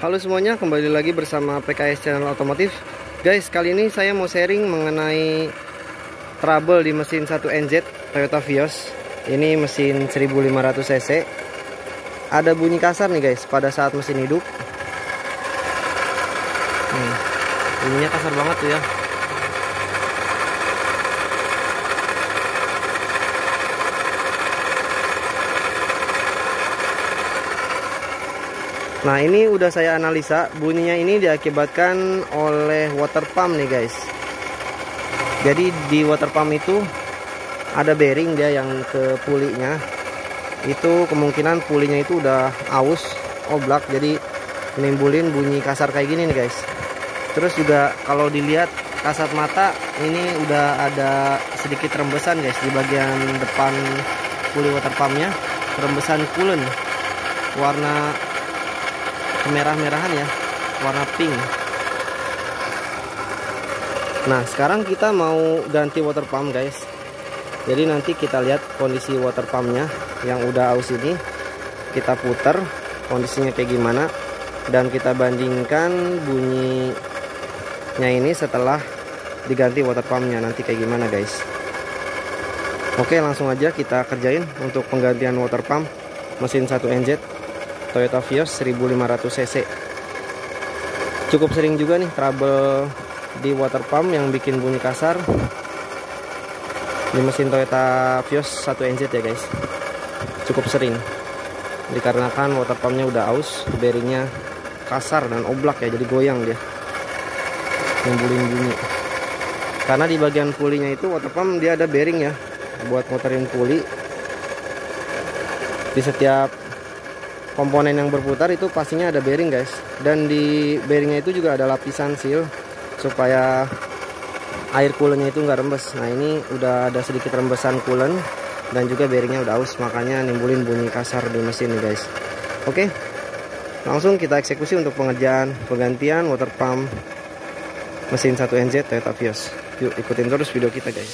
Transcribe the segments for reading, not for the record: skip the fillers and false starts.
Halo semuanya, kembali lagi bersama PKS Channel Otomotif. Guys, kali ini saya mau sharing mengenai trouble di mesin 1NZ Toyota Vios. Ini mesin 1500 cc. Ada bunyi kasar nih guys pada saat mesin hidup. Bunyinya kasar banget tuh ya. Nah, ini udah saya analisa, bunyinya ini diakibatkan oleh water pump nih guys. Jadi di water pump itu ada bearing dia yang ke pulinya. Itu kemungkinan pulinya itu udah aus, oblak, jadi menimbulin bunyi kasar kayak gini nih guys. Terus juga kalau dilihat kasat mata ini udah ada sedikit rembesan guys di bagian depan puli water pumpnya, rembesan coolant warna kemerah-merahan ya, warna pink. Nah, sekarang kita mau ganti water pump guys. Jadi nanti kita lihat kondisi water pumpnya yang udah aus ini, kita putar kondisinya kayak gimana, dan kita bandingkan bunyinya ini setelah diganti water pumpnya nanti kayak gimana guys. Oke, langsung aja kita kerjain untuk penggantian water pump mesin 1NZ Toyota Vios 1500 cc. Cukup sering juga nih trouble di water pump yang bikin bunyi kasar di mesin Toyota Vios 1NZ ya guys. Cukup sering dikarenakan water pumpnya udah aus, bearingnya kasar dan oblak ya, jadi goyang dia, nimbulin bunyi. Karena di bagian pulinya itu water pump dia ada bearing ya, buat muterin puli. Di setiap komponen yang berputar itu pastinya ada bearing guys, dan di bearingnya itu juga ada lapisan seal supaya air coolant itu nggak rembes. Nah, ini udah ada sedikit rembesan coolant dan juga bearingnya udah aus, makanya nimbulin bunyi kasar di mesin nih guys. Oke, langsung kita eksekusi untuk pengerjaan penggantian water pump mesin 1NZ Toyota Vios. Yuk ikutin terus video kita guys.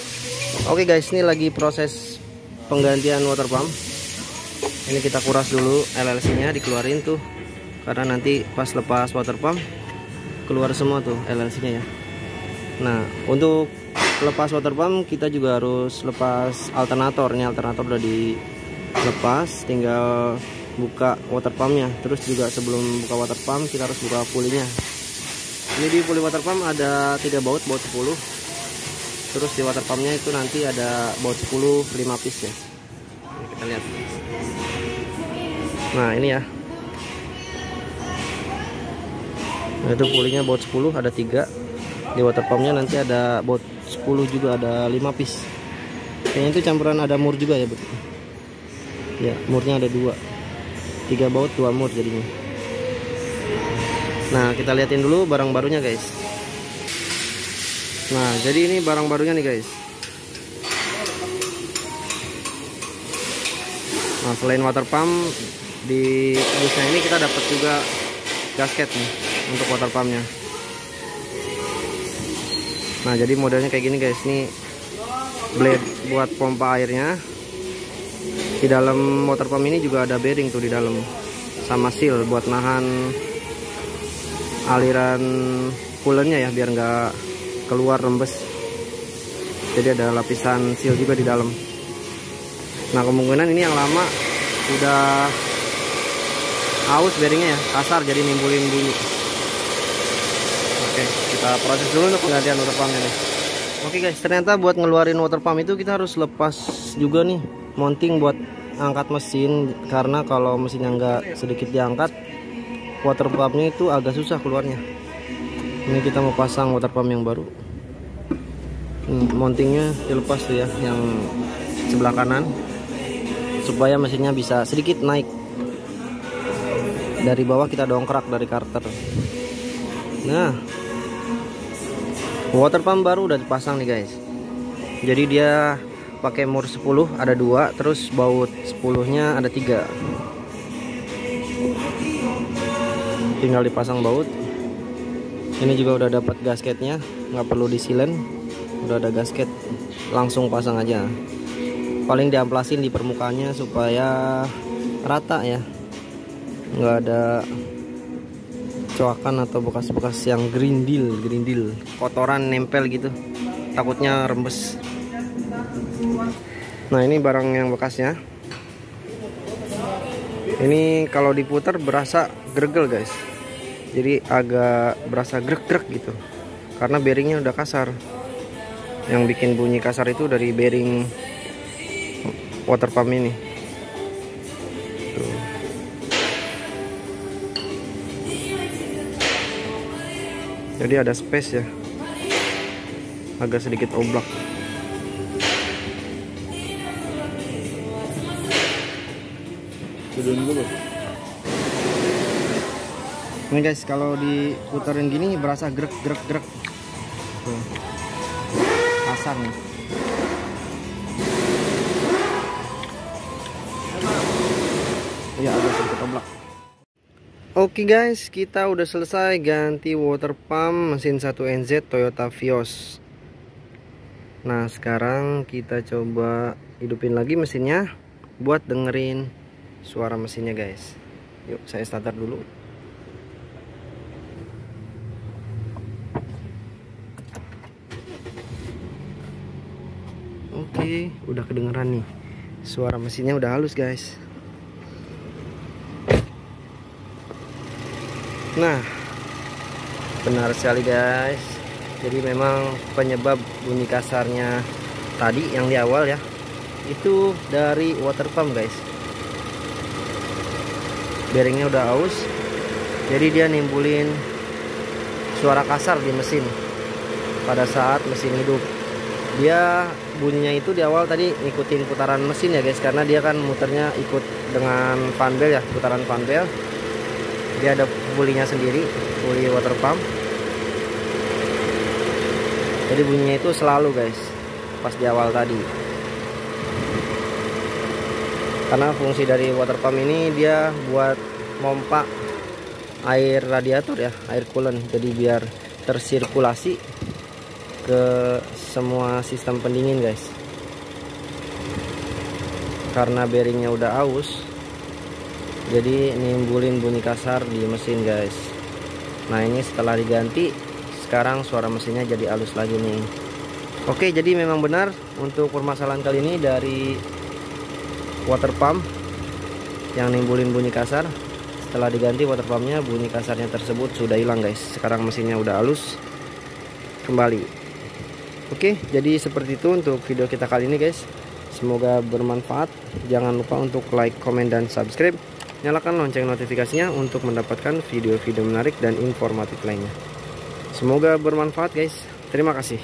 Oke guys, ini lagi proses penggantian water pump. Ini kita kuras dulu LLC-nya, dikeluarin tuh, karena nanti pas lepas water pump keluar semua tuh LLC-nya ya. Nah, untuk lepas water pump kita juga harus lepas alternator. Ini alternator udah dilepas, tinggal buka water pumpnya. Terus juga sebelum buka water pump kita harus buka pulinya. Ini di puli water pump ada 3 baut 10. Terus di water pumpnya itu nanti ada baut 10 5 piece ya. Ini kita lihat. Nah, ini ya. Nah, itu pulinya baut 10 ada 3. Di water pumpnya nanti ada baut 10 juga, ada 5 piece. Kayaknya itu campuran ada mur juga ya, Bu. Ya, murnya ada 2. 3 baut 2 mur jadinya. Nah, kita liatin dulu barang barunya guys. Nah, jadi ini barang barunya nih guys. Nah, selain water pump, di busnya ini kita dapat juga gasket nih untuk water pumpnya. Nah, jadi modelnya kayak gini guys. Ini blade buat pompa airnya. Di dalam water pump ini juga ada bearing tuh di dalam, sama seal buat nahan aliran coolantnya ya, biar nggak keluar rembes. Jadi ada lapisan seal juga di dalam. Nah, kemungkinan ini yang lama udah aus bearingnya ya, kasar, jadi nimbulin bunyi. Oke, kita proses dulu untuk penggantian water pump ini. Oke guys, ternyata buat ngeluarin water pump itu kita harus lepas juga nih mounting buat angkat mesin, karena kalau mesinnya nggak sedikit diangkat, water pumpnya itu agak susah keluarnya. Ini kita mau pasang water pump yang baru. Mountingnya dilepas tuh ya, yang sebelah kanan, supaya mesinnya bisa sedikit naik. Dari bawah kita dongkrak dari karter. Nah, water pump baru udah dipasang nih guys. Jadi dia pakai mur 10 ada 2, terus baut 10-nya ada 3. Tinggal dipasang baut. Ini juga udah dapat gasketnya, nggak perlu disilen, udah ada gasket, langsung pasang aja. Paling diamplasin di permukaannya supaya rata ya, nggak ada coakan atau bekas-bekas yang grindil kotoran nempel gitu, takutnya rembes. Nah ini barang yang bekasnya. Ini kalau diputar berasa gregel guys, jadi agak berasa grek-grek gitu karena bearingnya udah kasar. Yang bikin bunyi kasar itu dari bearing water pump ini. Tuh. Jadi ada space ya, agak sedikit oblak. Ini guys, kalau diputarin gini berasa grek. Tuh. Kasar nih. Ya agak sedikit oblak. Oke guys, kita udah selesai ganti water pump mesin 1NZ Toyota Vios. Nah sekarang kita coba hidupin lagi mesinnya buat dengerin suara mesinnya guys. Yuk saya starter dulu. Oke, udah kedengeran nih. Suara mesinnya udah halus guys. Nah, benar sekali guys. Jadi memang penyebab bunyi kasarnya tadi yang di awal ya, itu dari water pump guys. Bearingnya udah aus, jadi dia nimbulin suara kasar di mesin pada saat mesin hidup. Dia bunyinya itu di awal tadi ngikutin putaran mesin ya guys, karena dia kan muternya ikut dengan fan bell ya, putaran fan bell. Dia ada pulinya sendiri, puli water pump. Jadi bunyinya itu selalu guys pas di awal tadi. Karena fungsi dari water pump ini dia buat mompa air radiator ya, air coolant. Jadi biar tersirkulasi ke semua sistem pendingin guys. Karena bearingnya udah aus, jadi nimbulin bunyi kasar di mesin guys. Nah ini setelah diganti, sekarang suara mesinnya jadi halus lagi nih. Oke, jadi memang benar untuk permasalahan kali ini dari water pump yang nimbulin bunyi kasar. Setelah diganti water pumpnya, bunyi kasarnya tersebut sudah hilang guys. Sekarang mesinnya udah halus kembali. Oke, jadi seperti itu untuk video kita kali ini guys. Semoga bermanfaat. Jangan lupa untuk like, komen, dan subscribe. Nyalakan lonceng notifikasinya untuk mendapatkan video-video menarik dan informatif lainnya. Semoga bermanfaat guys. Terima kasih.